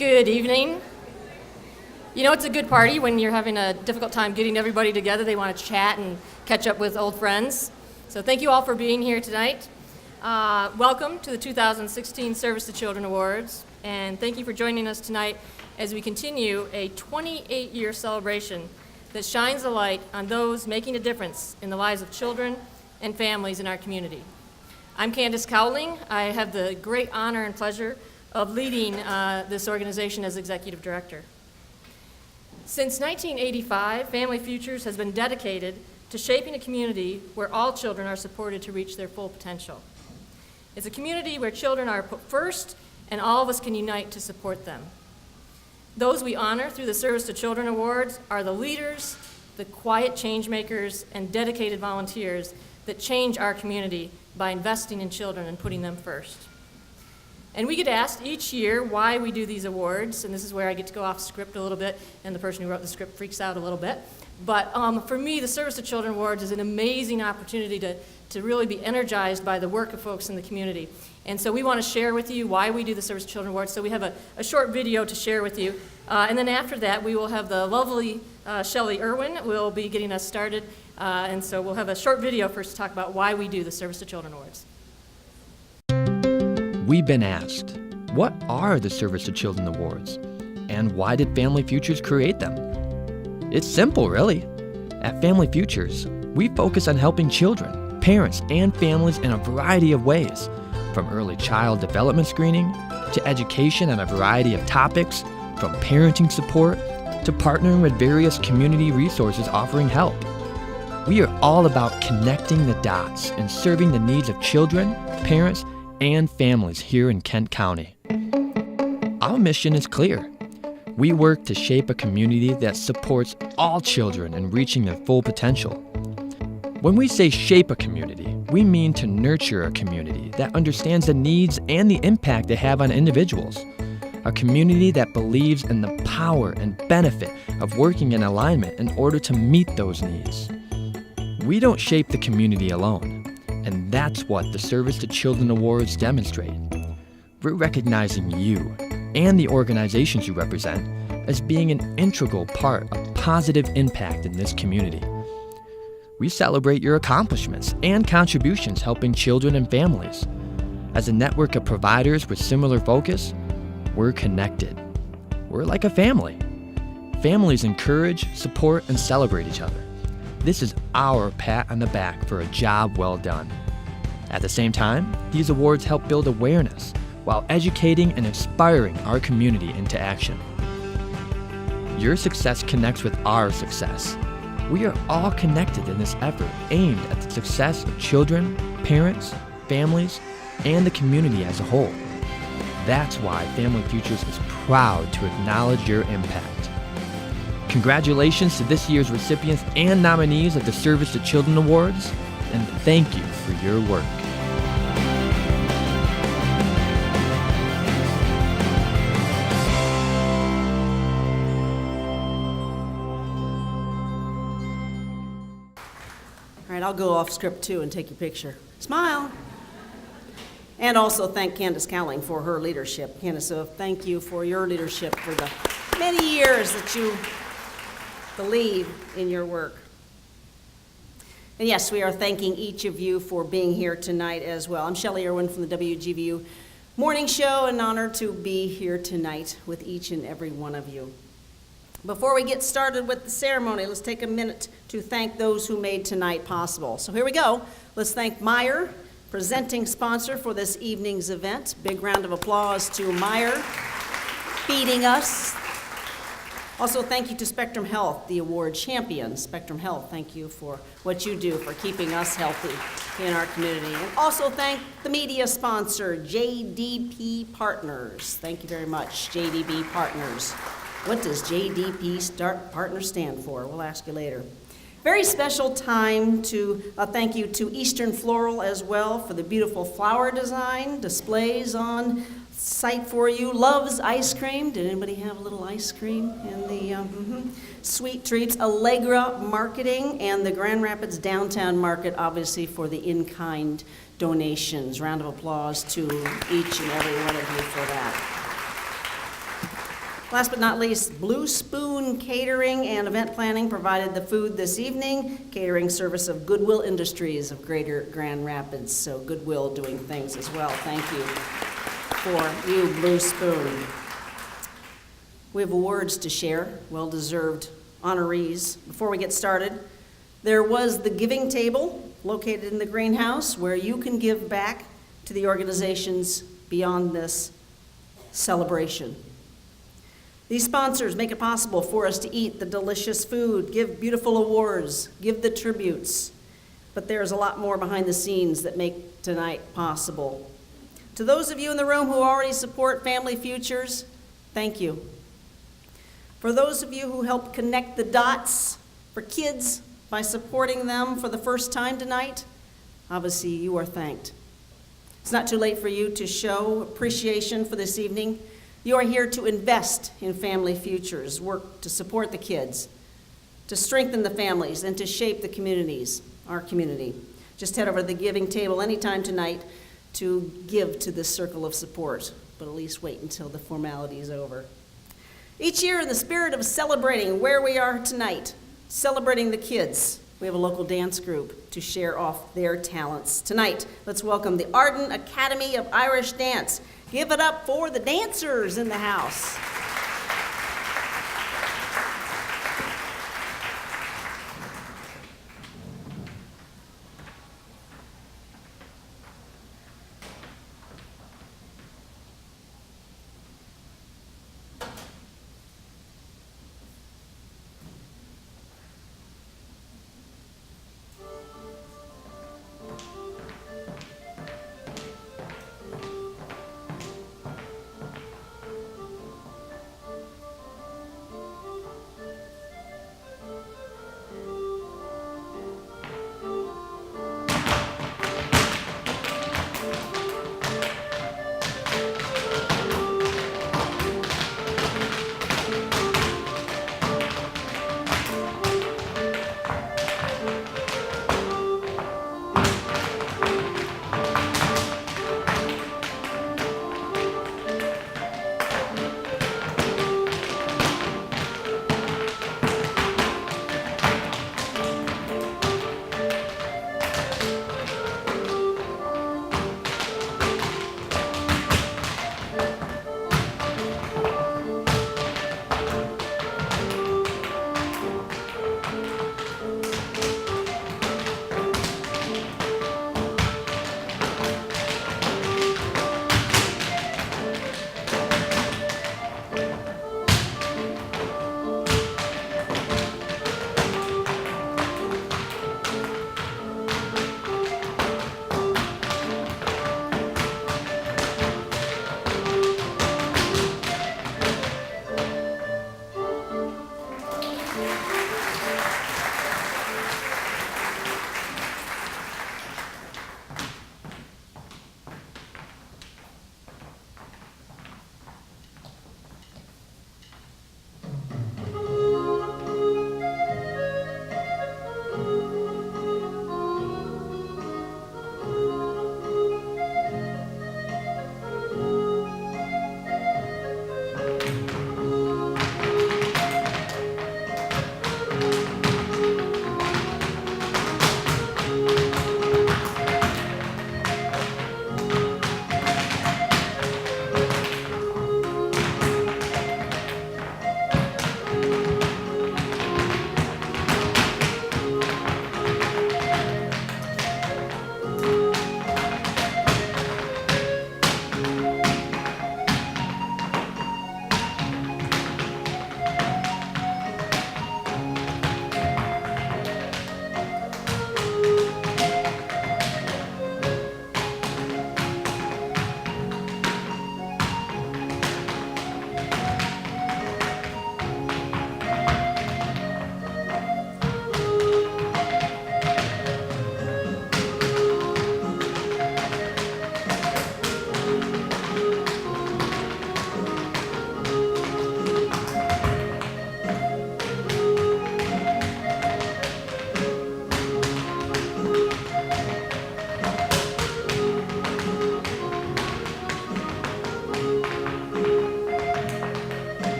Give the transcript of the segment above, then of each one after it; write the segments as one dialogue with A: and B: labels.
A: Good evening. You know, it's a good party when you're having a difficult time getting everybody together. They want to chat and catch up with old friends. So thank you all for being here tonight. Welcome to the 2016 Service to Children Awards, and thank you for joining us tonight as we continue a 28-year celebration that shines a light on those making a difference in the lives of children and families in our community. I'm Candace Cowling. I have the great honor and pleasure of leading this organization as executive director. Since 1985, Family Futures has been dedicated to shaping a community where all children are supported to reach their full potential. It's a community where children are put first and all of us can unite to support them. Those we honor through the Service to Children Awards are the leaders, the quiet change makers, and dedicated volunteers that change our community by investing in children and putting them first. And we get asked each year why we do these awards, and this is where I get to go off script a little bit, and the person who wrote the script freaks out a little bit. But for me, the Service to Children Awards is an amazing opportunity to really be energized by the work of folks in the community. And so we want to share with you why we do the Service to Children Awards. So we have a short video to share with you. And then after that, we will have the lovely Shelley Irwin will be getting us started. And so we'll have a short video first to talk about why we do the Service to Children Awards.
B: We've been asked, what are the Service to Children Awards? And why did Family Futures create them? It's simple, really. At Family Futures, we focus on helping children, parents, and families in a variety of ways, from early child development screening to education on a variety of topics, from parenting support to partnering with various community resources offering help. We are all about connecting the dots and serving the needs of children, parents, and families here in Kent County. Our mission is clear. We work to shape a community that supports all children in reaching their full potential. When we say shape a community, we mean to nurture a community that understands the needs and the impact they have on individuals. A community that believes in the power and benefit of working in alignment in order to meet those needs. We don't shape the community alone. And that's what the Service to Children Awards demonstrate. We're recognizing you and the organizations you represent as being an integral part of positive impact in this community. We celebrate your accomplishments and contributions helping children and families. As a network of providers with similar focus, we're connected. We're like a family. Families encourage, support, and celebrate each other. This is our pat on the back for a job well done. At the same time, these awards help build awareness while educating and inspiring our community into action. Your success connects with our success. We are all connected in this effort aimed at the success of children, parents, families, and the community as a whole. That's why Family Futures is proud to acknowledge your impact. Congratulations to this year's recipients and nominees of the Service to Children Awards, and thank you for your work.
C: All right, I'll go off script too and take your picture. Smile. And also thank Candace Cowling for her leadership. Candace, so thank you for your leadership for the many years that you believe in your work. And yes, we are thanking each of you for being here tonight as well. I'm Shelley Irwin from the WGVU Morning Show, and honored to be here tonight with each and every one of you. Before we get started with the ceremony, let's take a minute to thank those who made tonight possible. So here we go. Let's thank Meijer, presenting sponsor for this evening's event. Big round of applause to Meijer, feeding us. Also, thank you to Spectrum Health, the award champion. Spectrum Health, thank you for what you do for keeping us healthy in our community. And also thank the media sponsor, JDP Partners. Thank you very much, JDP Partners. What does JDP Partners stand for? We'll ask you later. Very special time to thank you to Eastern Floral as well for the beautiful flower design, displays on site for you. Love's Ice Cream. Did anybody have a little ice cream in the Sweet Treats? Allegra Marketing and the Grand Rapids Downtown Market, obviously, for the in-kind donations. Round of applause to each and every one of you for that. Last but not least, Blue Spoon Catering and Event Planning provided the food this evening, catering service of Goodwill Industries of Greater Grand Rapids. So Goodwill doing things as well. Thank you for you, Blue Spoon. We have awards to share, well-deserved honorees. Before we get started, there was the giving table located in the greenhouse where you can give back to the organizations beyond this celebration. These sponsors make it possible for us to eat the delicious food, give beautiful awards, give the tributes, but there's a lot more behind the scenes that make tonight possible. To those of you in the room who already support Family Futures, thank you. For those of you who helped connect the dots for kids by supporting them for the first time tonight, obviously you are thanked. It's not too late for you to show appreciation for this evening. You are here to invest in Family Futures, work to support the kids, to strengthen the families, and to shape the communities, our community. Just head over to the giving table anytime tonight to give to this circle of support, but at least wait until the formality is over. Each year, in the spirit of celebrating where we are tonight, celebrating the kids, we have a local dance group to share off their talents. Tonight, let's welcome the Arden Academy of Irish Dance. Give it up for the dancers in the house.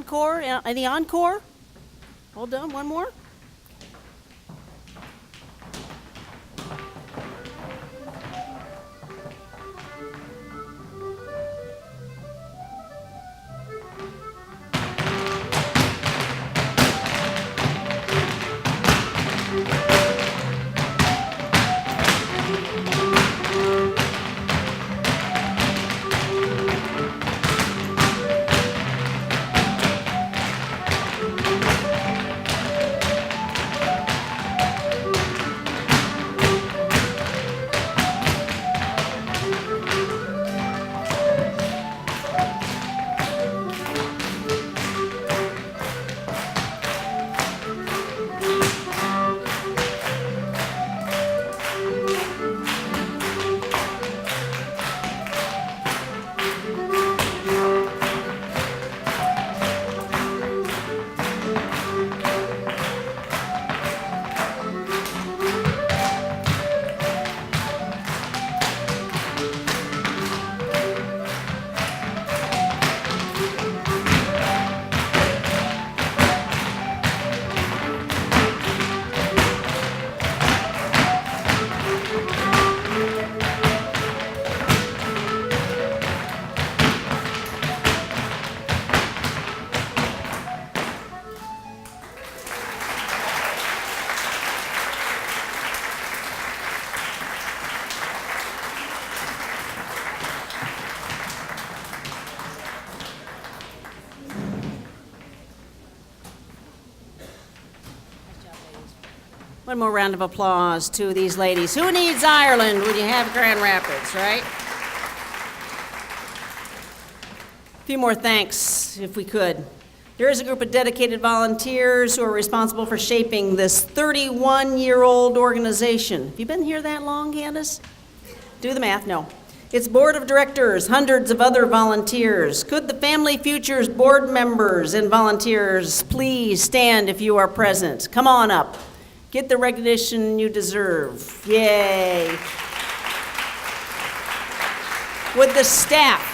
C: encore? Any encore? Hold on, one more. One more round of applause to these ladies. Who needs Ireland when you have Grand Rapids, right? A few more thanks, if we could. There is a group of dedicated volunteers who are responsible for shaping this 31-year-old organization. Have you been here that long, Candace? Do the math, no. Its board of directors, hundreds of other volunteers. Could the Family Futures board members and volunteers please stand if you are present? Come on up. Get the recognition you deserve. Yay. With the staff,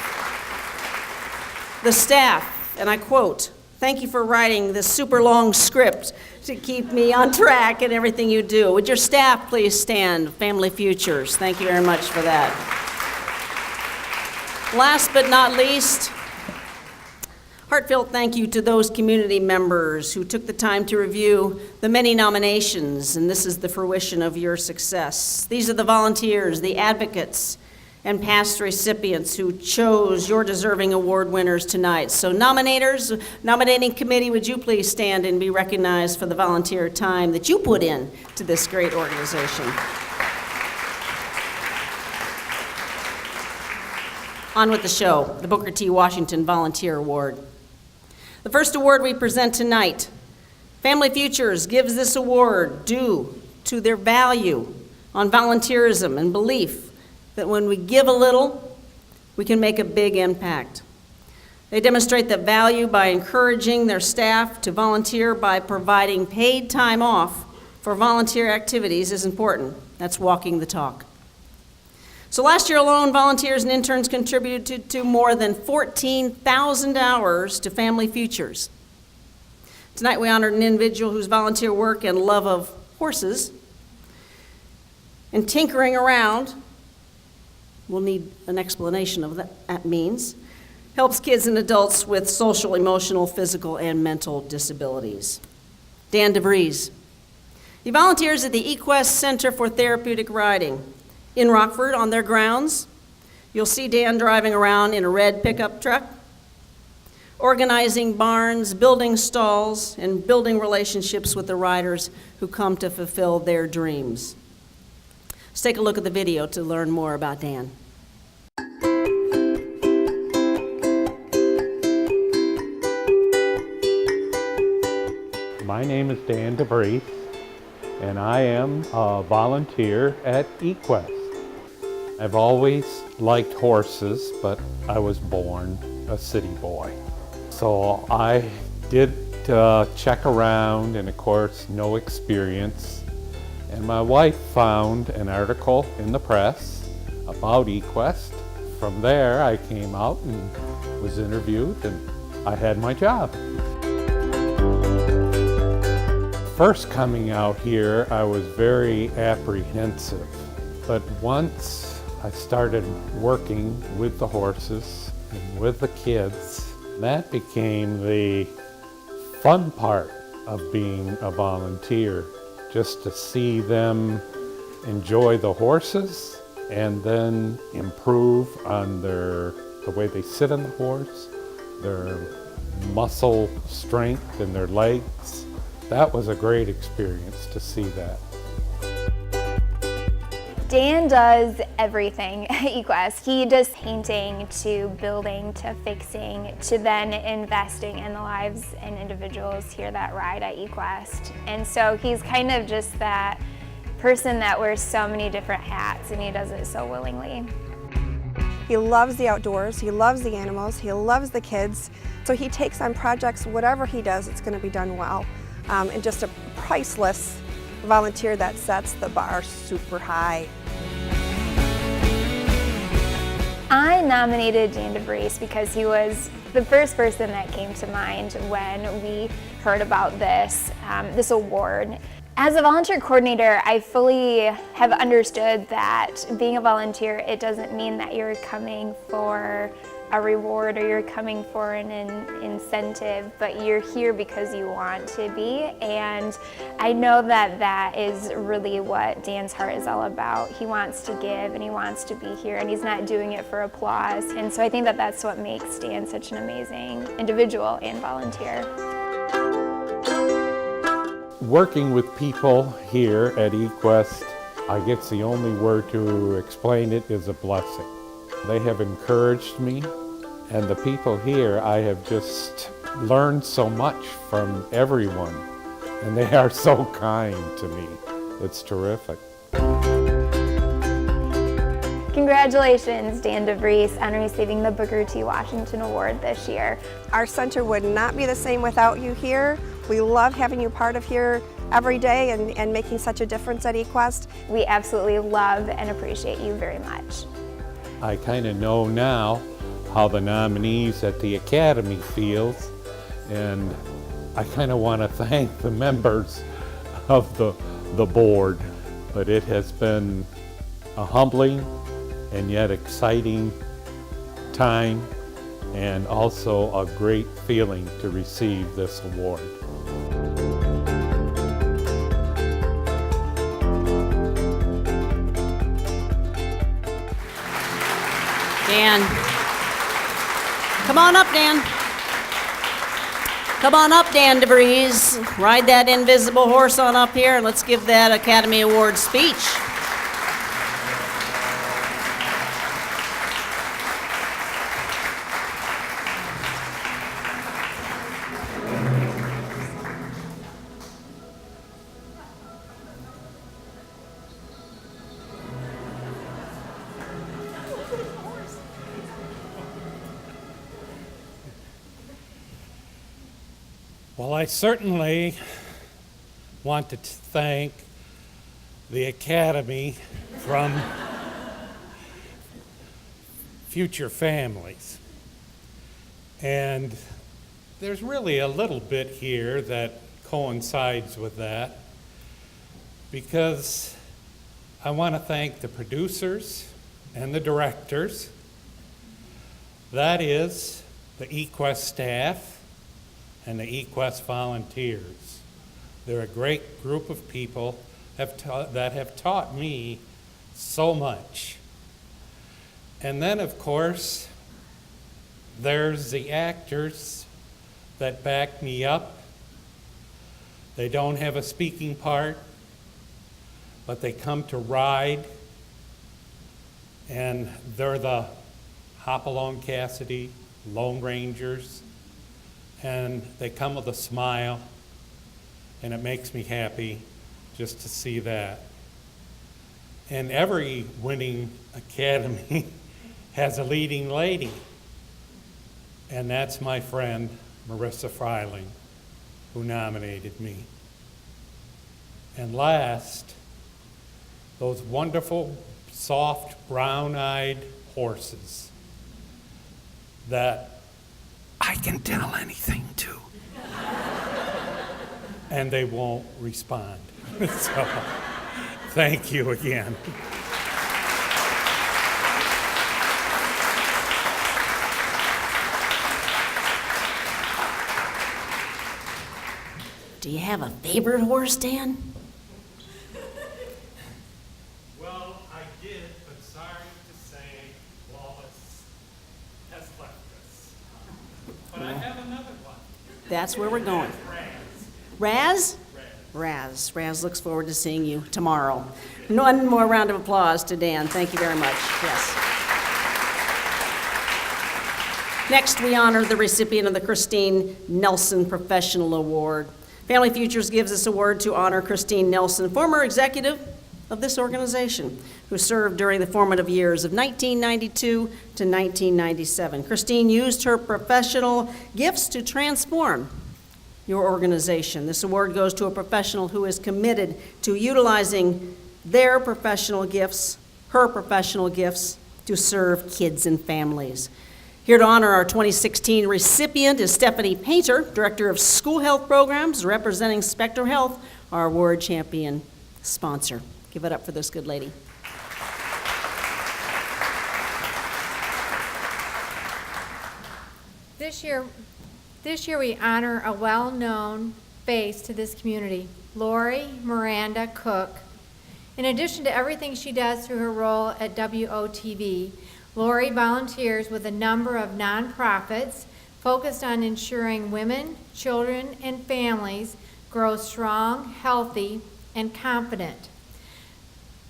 C: and I quote, "Thank you for writing this super long script to keep me on track in everything you do." Would your staff please stand, Family Futures? Thank you very much for that. Last but not least, heartfelt thank you to those community members who took the time to review the many nominations, and this is the fruition of your success. These are the volunteers, the advocates, and past recipients who chose your deserving award winners tonight. So nominators, nominating committee, would you please stand and be recognized for the volunteer time that you put in to this great organization. On with the show, the Booker T. Washington Volunteer Award. The first award we present tonight, Family Futures gives this award due to their value on volunteerism and belief that when we give a little, we can make a big impact. They demonstrate that value by encouraging their staff to volunteer by providing paid time off for volunteer activities is important. That's walking the talk. So last year alone, volunteers and interns contributed to more than 14,000 hours to Family Futures. Tonight we honored an individual whose volunteer work and love of horses and tinkering around, we'll need an explanation of what that means, helps kids and adults with social, emotional, physical, and mental disabilities. Dan DeVries. He volunteers at the eQuest Center for Therapeutic Riding in Rockford on their grounds. You'll see Dan driving around in a red pickup truck, organizing barns, building stalls, and building relationships with the riders who come to fulfill their dreams. Let's take a look at the video to learn more about Dan.
D: My name is Dan DeVries, and I am a volunteer at eQuest. I've always liked horses, but I was born a city boy. So I did check around, and of course, no experience. And my wife found an article in the press about eQuest. From there, I came out and was interviewed and I had my job. First coming out here, I was very apprehensive, but once I started working with the horses and with the kids, that became the fun part of being a volunteer, just to see them enjoy the horses and then improve on the way they sit on the horse, their muscle strength in their legs. That was a great experience to see that.
E: Dan does everything at eQuest. He does painting to building to fixing to then investing in the lives and individuals here that ride at eQuest. And so he's kind of just that person that wears so many different hats, and he does it so willingly.
F: He loves the outdoors, he loves the animals, he loves the kids. So he takes on projects, whatever he does, it's going to be done well. And just a priceless volunteer that sets the bar super high.
E: I nominated Dan DeVries because he was the first person that came to mind when we heard about this award. As a volunteer coordinator, I fully have understood that being a volunteer, it doesn't mean that you're coming for a reward or you're coming for an incentive, but you're here because you want to be. And I know that that is really what Dan's heart is all about. He wants to give and he wants to be here, and he's not doing it for applause. And so I think that that's what makes Dan such an amazing individual and volunteer.
D: Working with people here at eQuest, I guess the only word to explain it is a blessing. They have encouraged me, and the people here, I have just learned so much from everyone, and they are so kind to me. It's terrific.
E: Congratulations, Dan DeVries, on receiving the Booker T. Washington Award this year.
F: Our center would not be the same without you here. We love having you part of here every day and making such a difference at eQuest.
E: We absolutely love and appreciate you very much.
D: I kind of know now how the nominees at the Academy feels, and I kind of want to thank the members of the board, but it has been a humbling and yet exciting time, and also a great feeling to receive this award.
C: Dan. Come on up, Dan. Come on up, Dan DeVries. Ride that invisible horse on up here, and let's give that Academy Award speech.
D: Well, I certainly want to thank the Academy from Future Families. And there's really a little bit here that coincides with that, because I want to thank the producers and the directors. That is the eQuest staff and the eQuest volunteers. They're a great group of people that have taught me so much. And then, of course, there's the actors that back me up. They don't have a speaking part, but they come to ride, and they're the Hopalong Cassidy, Lone Rangers, and they come with a smile, and it makes me happy just to see that. And every winning academy has a leading lady, and that's my friend Marissa Freiling, who nominated me. And last, those wonderful, soft, brown-eyed horses that I can tell anything too. And they won't respond. So, thank you again.
C: Do you have a favorite horse, Dan?
D: Well, I did, but sorry to say, Wallace has left us. But I have another one.
C: That's where we're going. Raz? Raz looks forward to seeing you tomorrow. One more round of applause to Dan. Thank you very much. Yes. Next, we honor the recipient of the Christine Nelson Professional Award. Family Futures gives this award to honor Christine Nelson, former executive of this organization, who served during the formative years of 1992 to 1997. Christine used her professional gifts to transform your organization. This award goes to a professional who is committed to utilizing their professional gifts, her professional gifts, to serve kids and families. Here to honor our 2016 recipient is Stephanie Painter, Director of School Health Programs, representing Spectrum Health, our award champion sponsor. Give it up for this good lady.
G: This year we honor a well-known face to this community, Lori Miranda Cook. In addition to everything she does through her role at WOTV, Lori volunteers with a number of nonprofits focused on ensuring women, children, and families grow strong, healthy, and confident.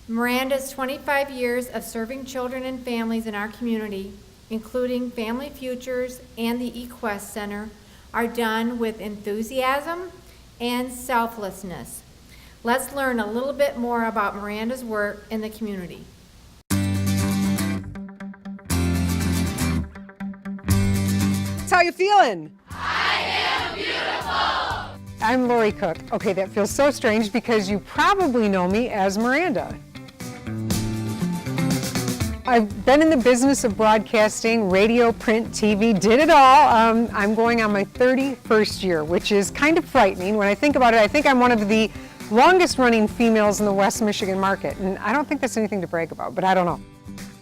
G: Miranda's 25 years of serving children and families in our community, including Family Futures and the eQuest Center, are done with enthusiasm and selflessness. Let's learn a little bit more about Miranda's work in the community.
H: How you feeling? I am beautiful. I'm Lori Cook. Okay, that feels so strange because you probably know me as Miranda. I've been in the business of broadcasting, radio, print, TV, did it all. I'm going on my 31st year, which is kind of frightening. When I think about it, I think I'm one of the longest running females in the West Michigan market, and I don't think that's anything to brag about, but I don't know.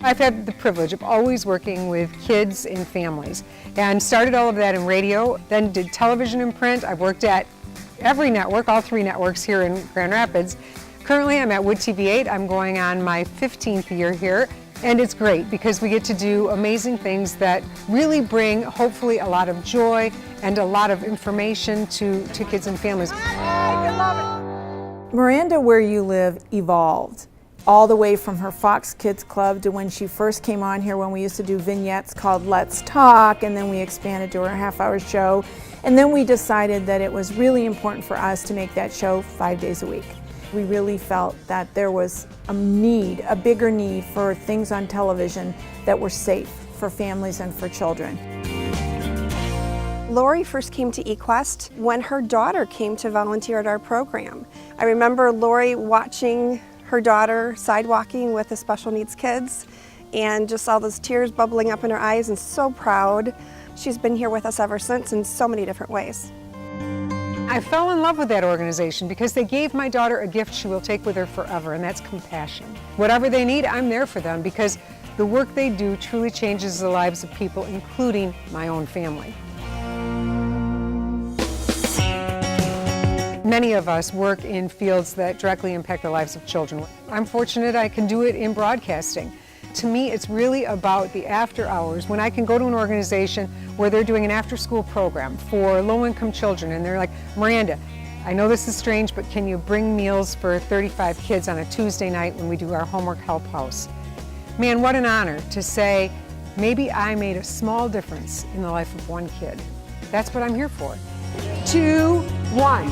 H: I've had the privilege of always working with kids and families, and started all of that in radio, then did television and print. I've worked at every network, all 3 networks here in Grand Rapids. Currently I'm at Wood TV 8. I'm going on my 15th year here, and it's great because we get to do amazing things that really bring, hopefully, a lot of joy and a lot of information to kids and families.
I: Miranda, Where You Live evolved all the way from her Fox Kids Club to when she first came on here when we used to do vignettes called Let's Talk, and then we expanded to her half-hour show. And then we decided that it was really important for us to make that show 5 days a week. We really felt that there was a bigger need for things on television that were safe for families and for children.
F: Lori first came to eQuest when her daughter came to volunteer at our program. I remember Lori watching her daughter sidewalking with the special needs kids and just all those tears bubbling up in her eyes and so proud. She's been here with us ever since in so many different ways.
H: I fell in love with that organization because they gave my daughter a gift she will take with her forever, and that's compassion. Whatever they need, I'm there for them because the work they do truly changes the lives of people, including my own family. Many of us work in fields that directly impact the lives of children. I'm fortunate I can do it in broadcasting. To me, it's really about the after hours, when I can go to an organization where they're doing an after-school program for low-income children, and they're like, Miranda, I know this is strange, but can you bring meals for 35 kids on a Tuesday night when we do our homework help house? Man, what an honor to say, maybe I made a small difference in the life of one kid. That's what I'm here for. 2, 1.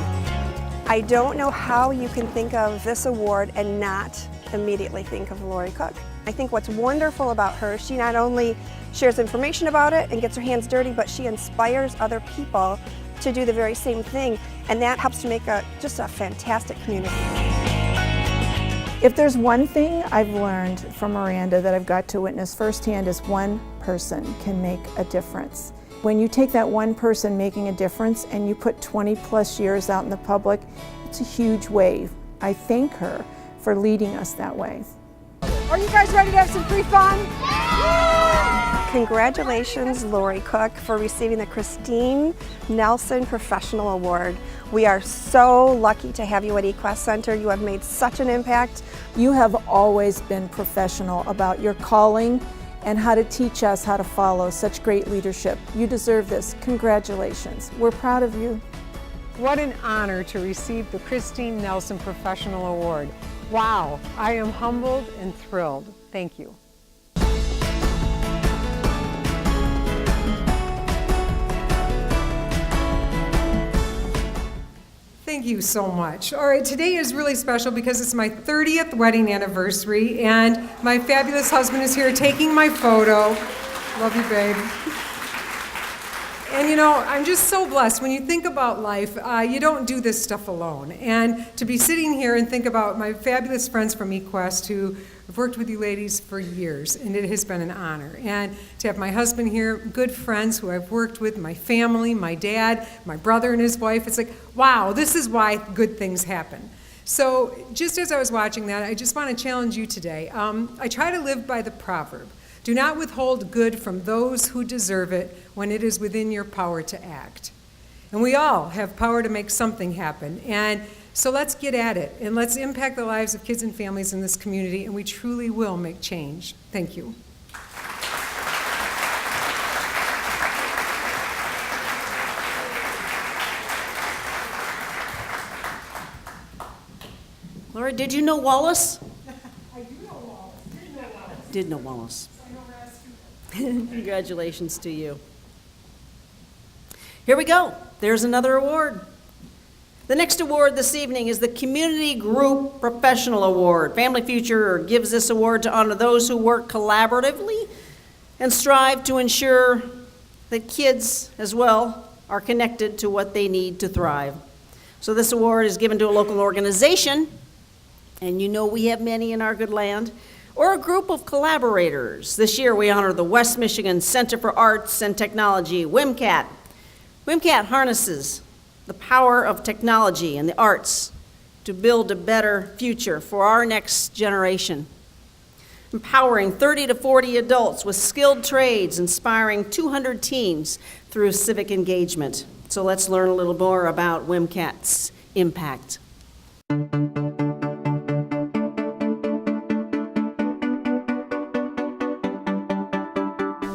F: I don't know how you can think of this award and not immediately think of Lori Cook. I think what's wonderful about her, she not only shares information about it and gets her hands dirty, but she inspires other people to do the very same thing, and that helps to make just a fantastic community.
I: If there's one thing I've learned from Miranda that I've got to witness firsthand is one person can make a difference. When you take that one person making a difference and you put 20 plus years out in the public, it's a huge wave. I thank her for leading us that way.
H: Are you guys ready to have some free fun?
F: Congratulations, Lori Cook, for receiving the Christine Nelson Professional Award. We are so lucky to have you at eQuest Center. You have made such an impact.
I: You have always been professional about your calling and how to teach us how to follow such great leadership. You deserve this. Congratulations. We're proud of you.
H: What an honor to receive the Christine Nelson Professional Award. Wow, I am humbled and thrilled. Thank you. Thank you so much. All right, today is really special because it's my 30th wedding anniversary, and my fabulous husband is here taking my photo. Love you, babe. And you know, I'm just so blessed. When you think about life, you don't do this stuff alone. And to be sitting here and think about my fabulous friends from eQuest who have worked with you ladies for years, and it has been an honor. And to have my husband here, good friends who I've worked with, my family, my dad, my brother and his wife, it's like, wow, this is why good things happen. So just as I was watching that, I just want to challenge you today. I try to live by the proverb. Do not withhold good from those who deserve it when it is within your power to act. And we all have power to make something happen. And so let's get at it, and let's impact the lives of kids and families in this community, and we truly will make change. Thank you.
C: Laura, did you know Wallace? I do know Wallace. Did know Wallace. Congratulations to you. Here we go. There's another award. The next award this evening is the Community Group Professional Award. Family Future gives this award to honor those who work collaboratively and strive to ensure that kids as well are connected to what they need to thrive. So this award is given to a local organization, and you know we have many in our good land, or a group of collaborators. This year we honor the West Michigan Center for Arts and Technology, WMCAT. WMCAT harnesses the power of technology and the arts to build a better future for our next generation, empowering 30 to 40 adults with skilled trades, inspiring 200 teams through civic engagement. So let's learn a little more about WMCAT's impact.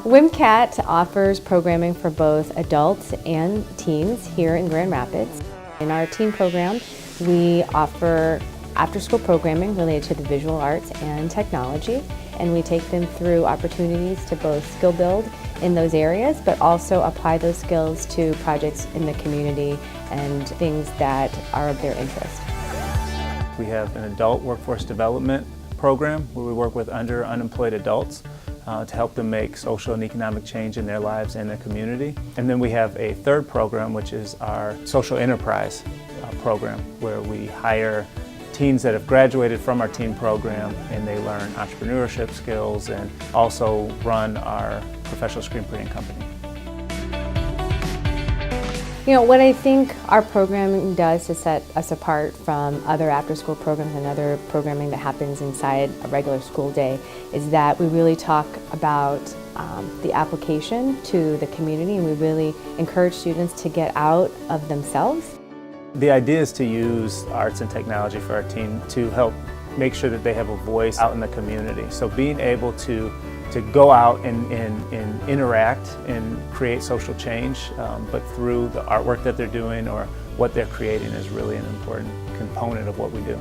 J: WMCAT offers programming for both adults and teens here in Grand Rapids. In our teen program, we offer after-school programming related to the visual arts and technology, and we take them through opportunities to both skill build in those areas, but also apply those skills to projects in the community and things that are of their interest.
K: We have an adult workforce development program where we work with unemployed adults to help them make social and economic change in their lives and their community. And then we have a third program, which is our social enterprise program, where we hire teens that have graduated from our teen program, and they learn entrepreneurship skills and also run our professional screen printing company.
J: You know, what I think our programming does to set us apart from other after-school programs and other programming that happens inside a regular school day is that we really talk about the application to the community, and we really encourage students to get out of themselves.
K: The idea is to use arts and technology for our team to help make sure that they have a voice out in the community. So being able to go out and interact and create social change, but through the artwork that they're doing or what they're creating is really an important component of what we do.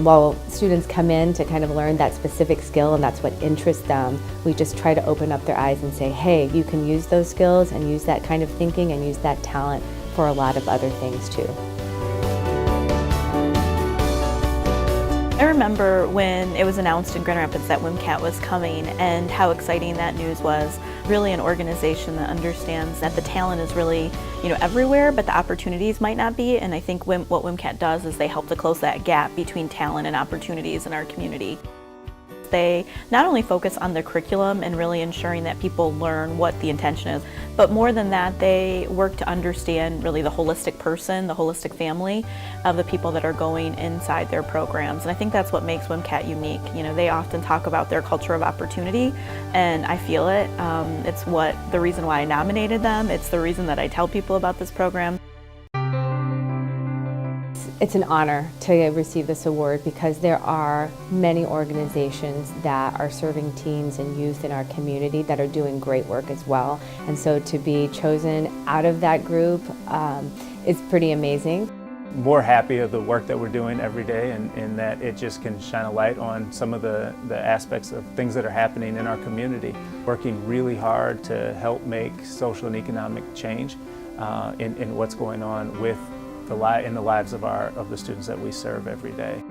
J: While students come in to kind of learn that specific skill and that's what interests them, we just try to open up their eyes and say, hey, you can use those skills and use that kind of thinking and use that talent for a lot of other things too.
L: I remember when it was announced in Grand Rapids that WMCAT was coming and how exciting that news was. Really an organization that understands that the talent is really, everywhere, but the opportunities might not be. And I think what WMCAT does is they help to close that gap between talent and opportunities in our community. They not only focus on the curriculum and really ensuring that people learn what the intention is, but more than that, they work to understand really the holistic person, the holistic family of the people that are going inside their programs. And I think that's what makes WMCAT unique. You know, they often talk about their culture of opportunity, and I feel it. It's the reason why I nominated them. It's the reason that I tell people about this program.
J: It's an honor to receive this award because there are many organizations that are serving teens and youth in our community that are doing great work as well. And so to be chosen out of that group is pretty amazing.
K: More happy of the work that we're doing every day, and that it just can shine a light on some of the aspects of things that are happening in our community. Working really hard to help make social and economic change in what's going on with in the lives of the students that we serve every day.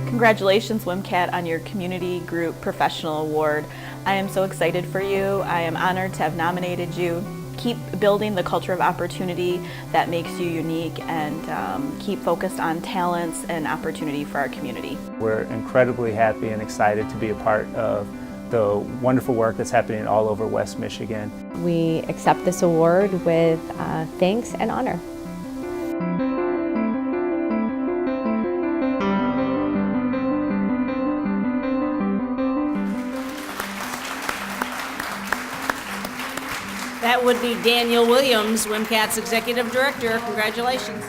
L: Congratulations, WMCAT, on your Community Group Professional Award. I am so excited for you. I am honored to have nominated you. Keep building the culture of opportunity that makes you unique, and keep focused on talents and opportunity for our community.
K: We're incredibly happy and excited to be a part of the wonderful work that's happening all over West Michigan.
J: We accept this award with thanks and honor.
C: That would be Daniel Williams, WMCAT's Executive Director. Congratulations.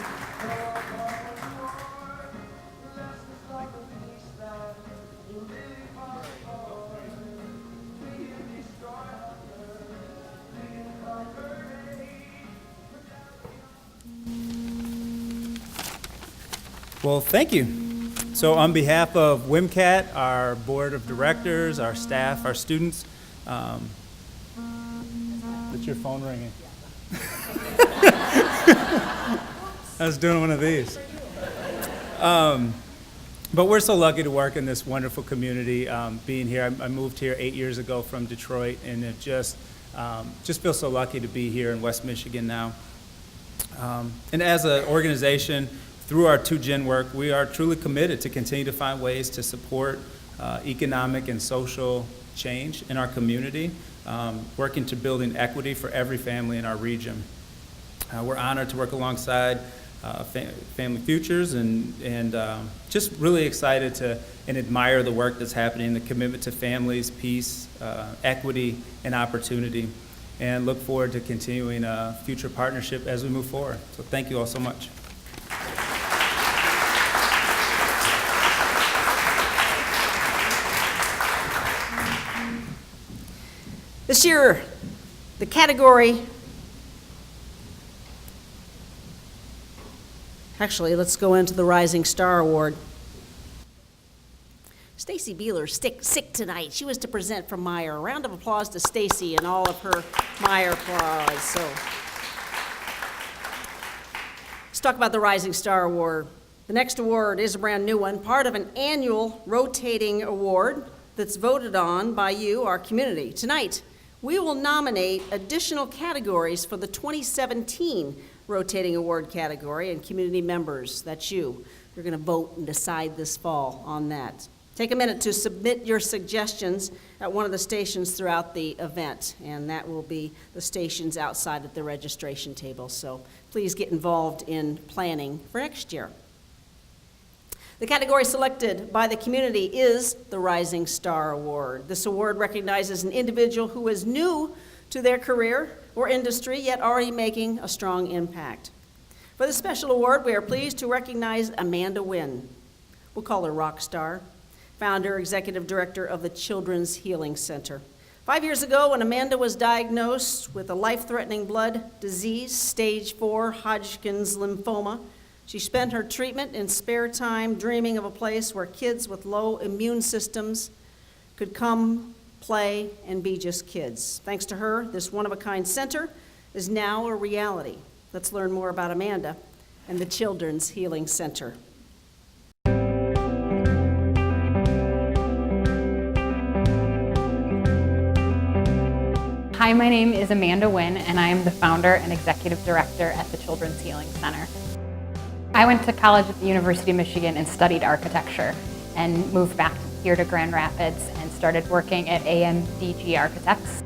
M: Well, thank you. So on behalf of WMCAT, our board of directors, our staff, our students, is your phone ringing? I was doing one of these. But we're so lucky to work in this wonderful community. Being here, I moved here 8 years ago from Detroit, and it just feel so lucky to be here in West Michigan now. And as an organization, through our 2Gen work, we are truly committed to continue to find ways to support economic and social change in our community, working to building equity for every family in our region. We're honored to work alongside Family Futures, and just really excited to and admire the work that's happening, the commitment to families, peace, equity, and opportunity, and look forward to continuing a future partnership as we move forward. So thank you all so much.
C: This year, the category, actually, let's go into the Rising Star Award. Stacy Beeler's sick tonight. She was to present from Meyer. A round of applause to Stacy and all of her Meyer applause. So, let's talk about the Rising Star Award. The next award is a brand new one, part of an annual rotating award that's voted on by you, our community. Tonight, we will nominate additional categories for the 2017 rotating award category, and community members, that's you. You're going to vote and decide this fall on that. Take a minute to submit your suggestions at one of the stations throughout the event, and that will be the stations outside at the registration table. So please get involved in planning for next year. The category selected by the community is the Rising Star Award. This award recognizes an individual who is new to their career or industry, yet already making a strong impact. For this special award, we are pleased to recognize Amanda Wynn. We'll call her Rock Star, founder, executive director of the Children's Healing Center. 5 years ago, when Amanda was diagnosed with a life-threatening blood disease, stage 4 Hodgkin's lymphoma, she spent her treatment and spare time dreaming of a place where kids with low immune systems could come, play, and be just kids. Thanks to her, this one-of-a-kind center is now a reality. Let's learn more about Amanda and the Children's Healing Center.
N: Hi, my name is Amanda Wynn, and I am the founder and executive director at the Children's Healing Center. I went to college at the University of Michigan and studied architecture and moved back here to Grand Rapids and started working at AMDG Architects.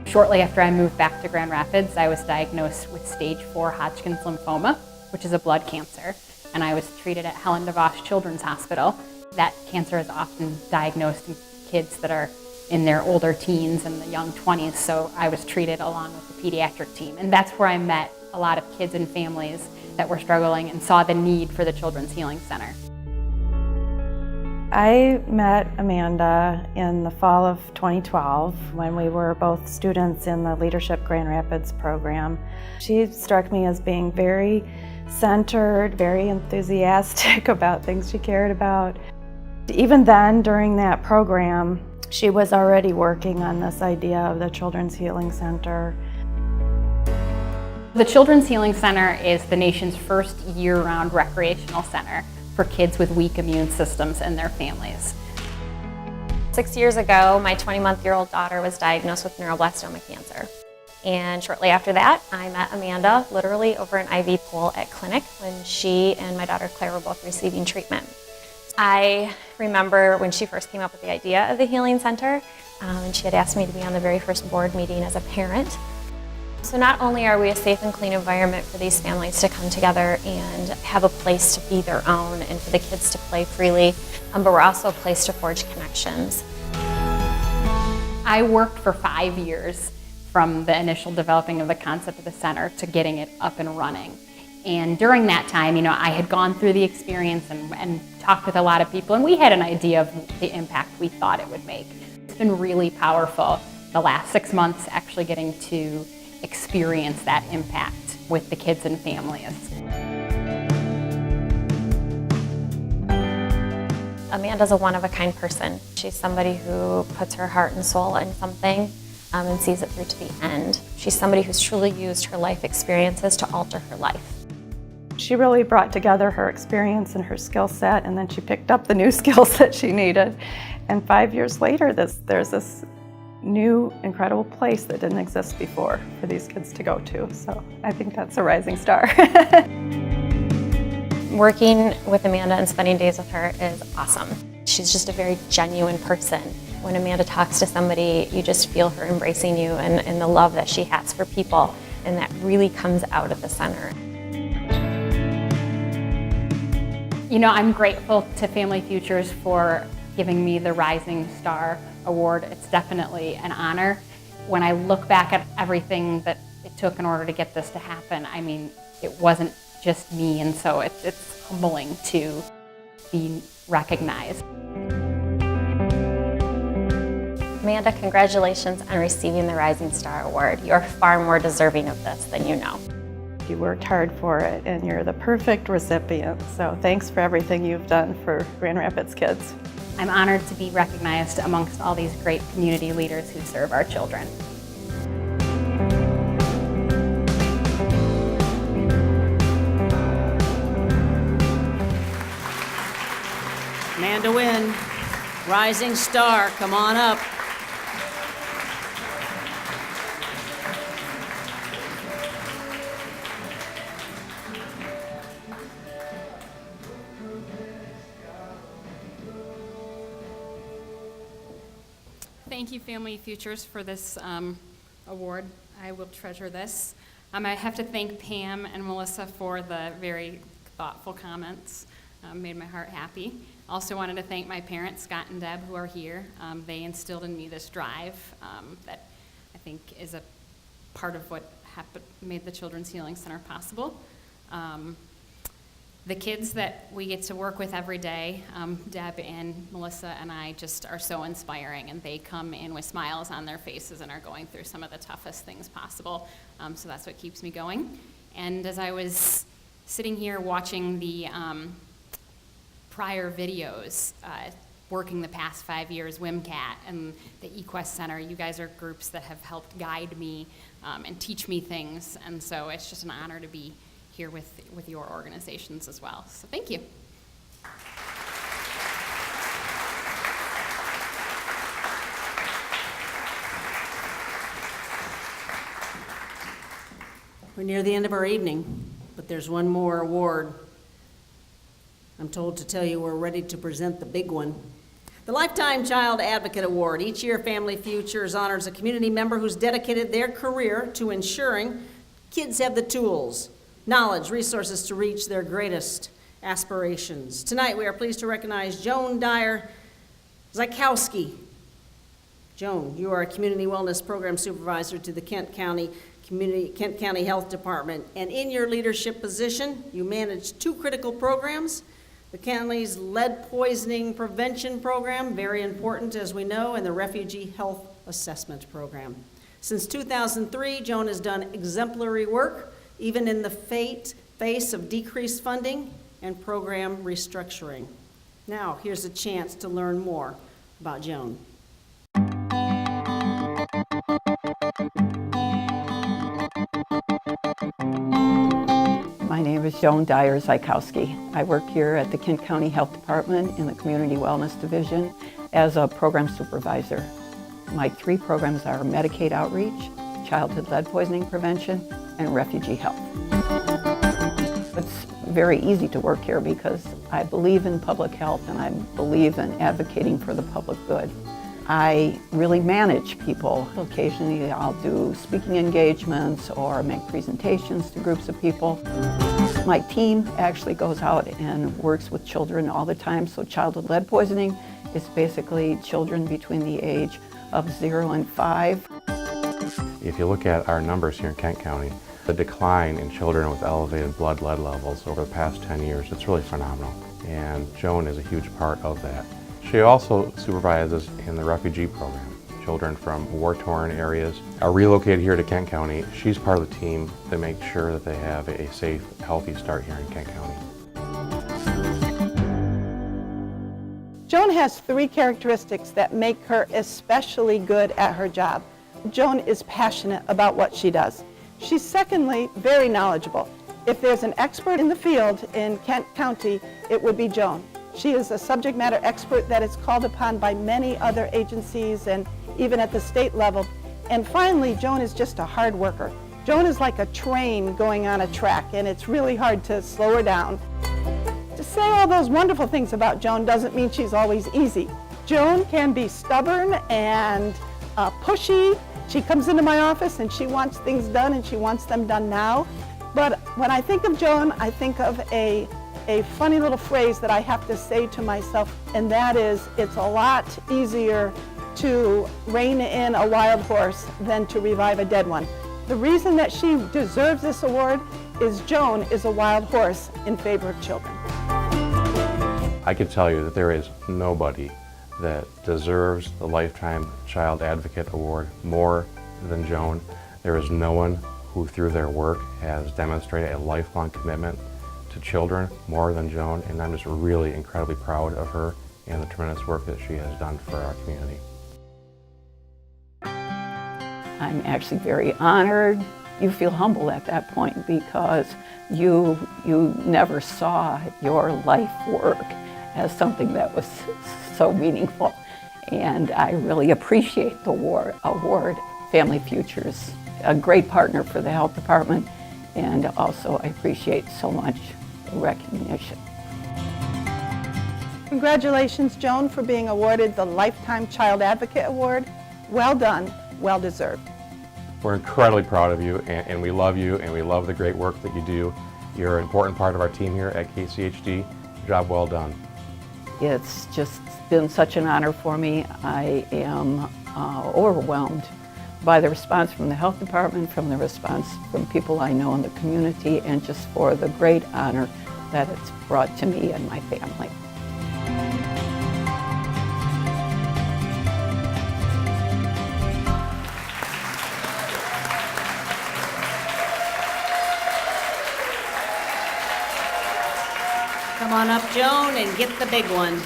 N: Shortly after I moved back to Grand Rapids, I was diagnosed with stage 4 Hodgkin's lymphoma, which is a blood cancer, and I was treated at Helen DeVos Children's Hospital. That cancer is often diagnosed in kids that are in their older teens and the young 20s, so I was treated along with the pediatric team. And that's where I met a lot of kids and families that were struggling and saw the need for the Children's Healing Center.
O: I met Amanda in the fall of 2012 when we were both students in the Leadership Grand Rapids program. She struck me as being very centered, very enthusiastic about things she cared about. Even then, during that program, she was already working on this idea of the Children's Healing Center.
N: The Children's Healing Center is the nation's first year-round recreational center for kids with weak immune systems and their families.
P: 6 years ago, my 20-month-old daughter was diagnosed with neuroblastoma cancer. And shortly after that, I met Amanda literally over an IV pool at clinic when she and my daughter Claire were both receiving treatment. I remember when she first came up with the idea of the Healing Center, and she had asked me to be on the very first board meeting as a parent. So not only are we a safe and clean environment for these families to come together and have a place to be their own and for the kids to play freely, but we're also a place to forge connections.
N: I worked for 5 years from the initial developing of the concept of the center to getting it up and running. And during that time, I had gone through the experience and talked with a lot of people, and we had an idea of the impact we thought it would make. It's been really powerful the last 6 months actually getting to experience that impact with the kids and families.
P: Amanda's a one-of-a-kind person. She's somebody who puts her heart and soul in something and sees it through to the end. She's somebody who's truly used her life experiences to alter her life.
O: She really brought together her experience and her skill set, and then she picked up the new skills that she needed. And 5 years later, there's this new, incredible place that didn't exist before for these kids to go to. So I think that's a rising star.
P: Working with Amanda and spending days with her is awesome. She's just a very genuine person. When Amanda talks to somebody, you just feel her embracing you and the love that she has for people, and that really comes out of the center.
N: I'm grateful to Family Futures for giving me the Rising Star Award. It's definitely an honor. When I look back at everything that it took in order to get this to happen, it wasn't just me, and so it's humbling to be recognized.
P: Amanda, congratulations on receiving the Rising Star Award. You're far more deserving of this than you know.
O: You worked hard for it, and you're the perfect recipient. So thanks for everything you've done for Grand Rapids kids.
N: I'm honored to be recognized amongst all these great community leaders who serve our children.
C: Amanda Wynn, Rising Star, come on up.
Q: Thank you, Family Futures, for this award. I will treasure this. I have to thank Pam and Melissa for the very thoughtful comments. Made my heart happy. Also wanted to thank my parents, Scott and Deb, who are here. They instilled in me this drive that I think is a part of what made the Children's Healing Center possible. The kids that we get to work with every day, Deb and Melissa and I just are so inspiring, and they come in with smiles on their faces and are going through some of the toughest things possible. So that's what keeps me going. And as I was sitting here watching the prior videos, working the past 5 years, WMCAT and the eQuest Center, you guys are groups that have helped guide me and teach me things, and so it's just an honor to be here with your organizations as well. So thank you.
C: We're near the end of our evening, but there's one more award I'm told to tell you we're ready to present the big one. The Lifetime Child Advocate Award. Each year, Family Futures honors a community member who's dedicated their career to ensuring kids have the tools, knowledge, resources to reach their greatest aspirations. Tonight, we are pleased to recognize Joan Dyer Zykowski. Joan, you are a Community Wellness Program Supervisor to the Kent County Health Department, and in your leadership position, you manage 2 critical programs. The county's lead poisoning prevention program, very important as we know, and the Refugee Health Assessment Program. Since 2003, Joan has done exemplary work, even in the face of decreased funding and program restructuring. Now, here's a chance to learn more about Joan.
R: My name is Joan Dyer Zykowski. I work here at the Kent County Health Department in the Community Wellness Division as a program supervisor. My 3 programs are Medicaid outreach, childhood lead poisoning prevention, and refugee health. It's very easy to work here because I believe in public health and I believe in advocating for the public good. I really manage people. Occasionally I'll do speaking engagements or make presentations to groups of people. My team actually goes out and works with children all the time, so childhood lead poisoning is basically children between the age of 0 and 5.
S: If you look at our numbers here in Kent County, the decline in children with elevated blood lead levels over the past 10 years, it's really phenomenal. And Joan is a huge part of that. She also supervises in the refugee program. Children from war-torn areas are relocated here to Kent County. She's part of the team that makes sure that they have a safe, healthy start here in Kent County.
T: Joan has 3 characteristics that make her especially good at her job. Joan is passionate about what she does. She's secondly very knowledgeable. If there's an expert in the field in Kent County, it would be Joan. She is a subject matter expert that is called upon by many other agencies and even at the state level. And finally, Joan is just a hard worker. Joan is like a train going on a track, and it's really hard to slow her down. To say all those wonderful things about Joan doesn't mean she's always easy. Joan can be stubborn and pushy. She comes into my office and she wants things done and she wants them done now. But when I think of Joan, I think of a funny little phrase that I have to say to myself, and that is, it's a lot easier to rein in a wild horse than to revive a dead one. The reason that she deserves this award is Joan is a wild horse in favor of children.
S: I can tell you that there is nobody that deserves the Lifetime Child Advocate Award more than Joan. There is no one who through their work has demonstrated a lifelong commitment to children more than Joan, and I'm just really incredibly proud of her and the tremendous work that she has done for our community.
R: I'm actually very honored. You feel humble at that point because you never saw your life work as something that was so meaningful. And I really appreciate the award. Family Futures, a great partner for the health department, and also I appreciate so much the recognition.
T: Congratulations, Joan, for being awarded the Lifetime Child Advocate Award. Well done, well deserved.
S: We're incredibly proud of you, and we love you, and we love the great work that you do. You're an important part of our team here at KCHD. Job well done.
R: It's just been such an honor for me. I am overwhelmed by the response from the health department, from the response from people I know in the community, and just for the great honor that it's brought to me and my family.
C: Come on up, Joan, and get the big one.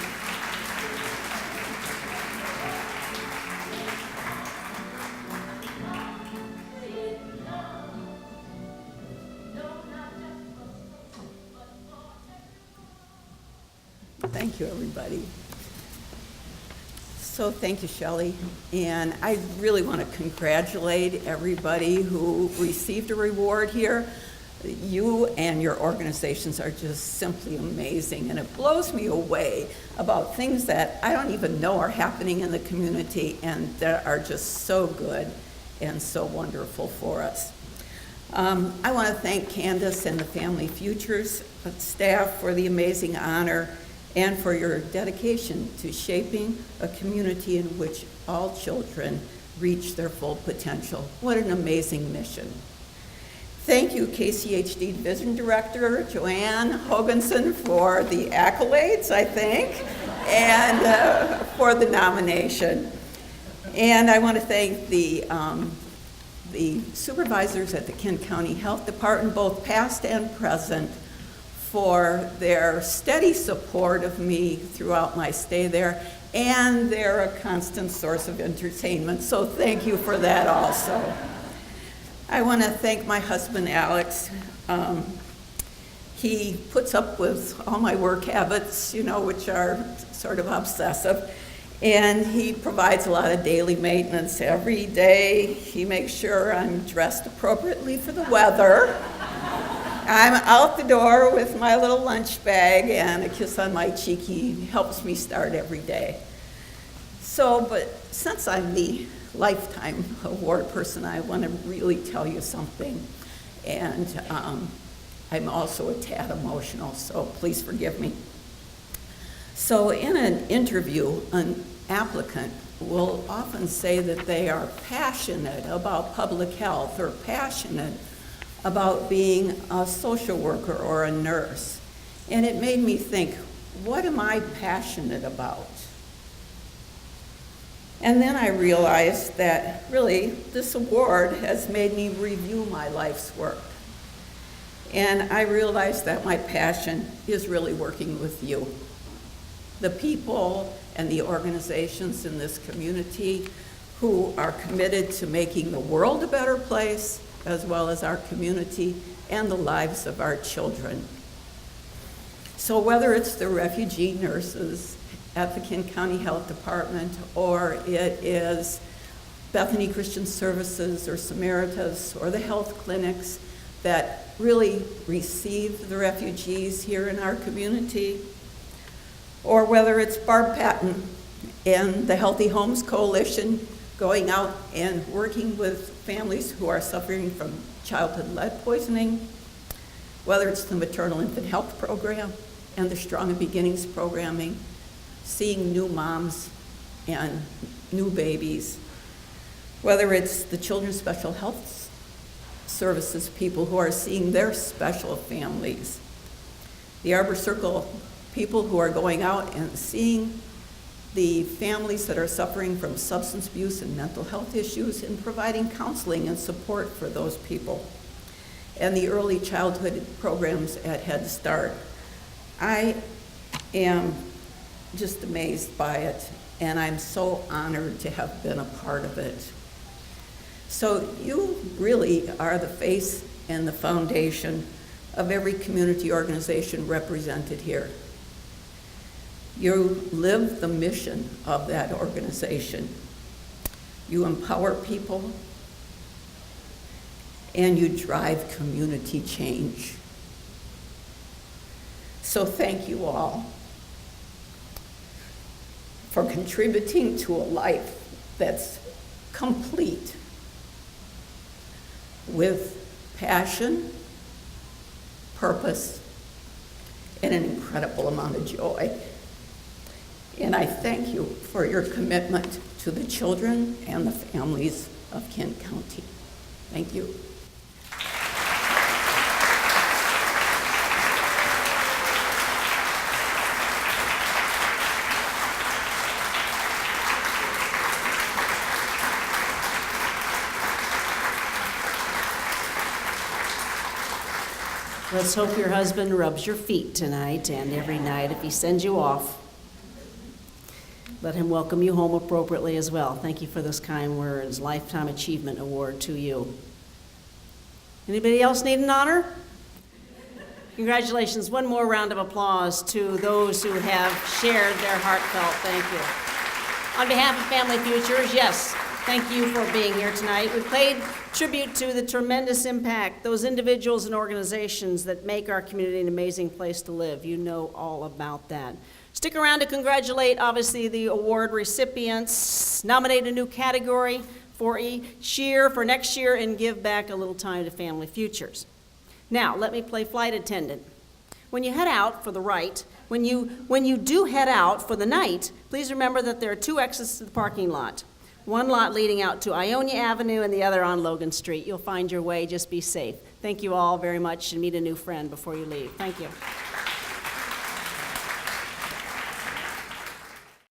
U: Thank you, everybody. So thank you, Shelley. And I really want to congratulate everybody who received a reward here. You and your organizations are just simply amazing, and it blows me away about things that I don't even know are happening in the community and that are just so good and so wonderful for us. I want to thank Candace and the Family Futures staff for the amazing honor and for your dedication to shaping a community in which all children reach their full potential. What an amazing mission. Thank you, KCHD Division Director Joanne Hoganson, for the accolades, I think, and for the nomination. And I want to thank the supervisors at the Kent County Health Department, both past and present, for their steady support of me throughout my stay there, and they're a constant source of entertainment, so thank you for that also. I want to thank my husband, Alex. He puts up with all my work habits, which are sort of obsessive, and he provides a lot of daily maintenance. Every day, he makes sure I'm dressed appropriately for the weather. I'm out the door with my little lunch bag and a kiss on my cheek. He helps me start every day. But since I'm the Lifetime Award person, I want to really tell you something. And I'm also a tad emotional, so please forgive me. So in an interview, an applicant will often say that they are passionate about public health or passionate about being a social worker or a nurse. And it made me think, what am I passionate about? And then I realized that really this award has made me review my life's work. And I realized that my passion is really working with you, the people and the organizations in this community who are committed to making the world a better place, as well as our community and the lives of our children. So whether it's the refugee nurses at the Kent County Health Department, or it is Bethany Christian Services or Samaritas or the health clinics that really receive the refugees here in our community, or whether it's Barb Patton and the Healthy Homes Coalition going out and working with families who are suffering from childhood lead poisoning, whether it's the Maternal Infant Health Program and the Strong and Beginnings programming, seeing new moms and new babies, whether it's the Children's Special Health Services people who are seeing their special families, the Arbor Circle people who are going out and seeing the families that are suffering from substance abuse and mental health issues and providing counseling and support for those people, and the early childhood programs at Head Start. I am just amazed by it, and I'm so honored to have been a part of it. So you really are the face and the foundation of every community organization represented here. You live the mission of that organization. You empower people, and you drive community change. So thank you all for contributing to a life that's complete with passion, purpose, and an incredible amount of joy. And I thank you for your commitment to the children and the families of Kent County. Thank you.
C: Let's hope your husband rubs your feet tonight and every night if he sends you off. Let him welcome you home appropriately as well. Thank you for this kind words. Lifetime Achievement Award to you. Anybody else need an honor? Congratulations. One more round of applause to those who have shared their heartfelt thank you. On behalf of Family Futures, yes, Thank you for being here tonight. We paid tribute to the tremendous impact, those individuals and organizations that make our community an amazing place to live. You know all about that. Stick around to congratulate, obviously, the award recipients, nominate a new category for each year, for next year, and give back a little time to Family Futures. Now, let me play flight attendant. When you head out for the right, when you do head out for the night, please remember that there are two exits to the parking lot. One lot leading out to Ionia Avenue and the other on Logan Street. You'll find your way. Just be safe. Thank you all very much, and meet a new friend before you leave. Thank you.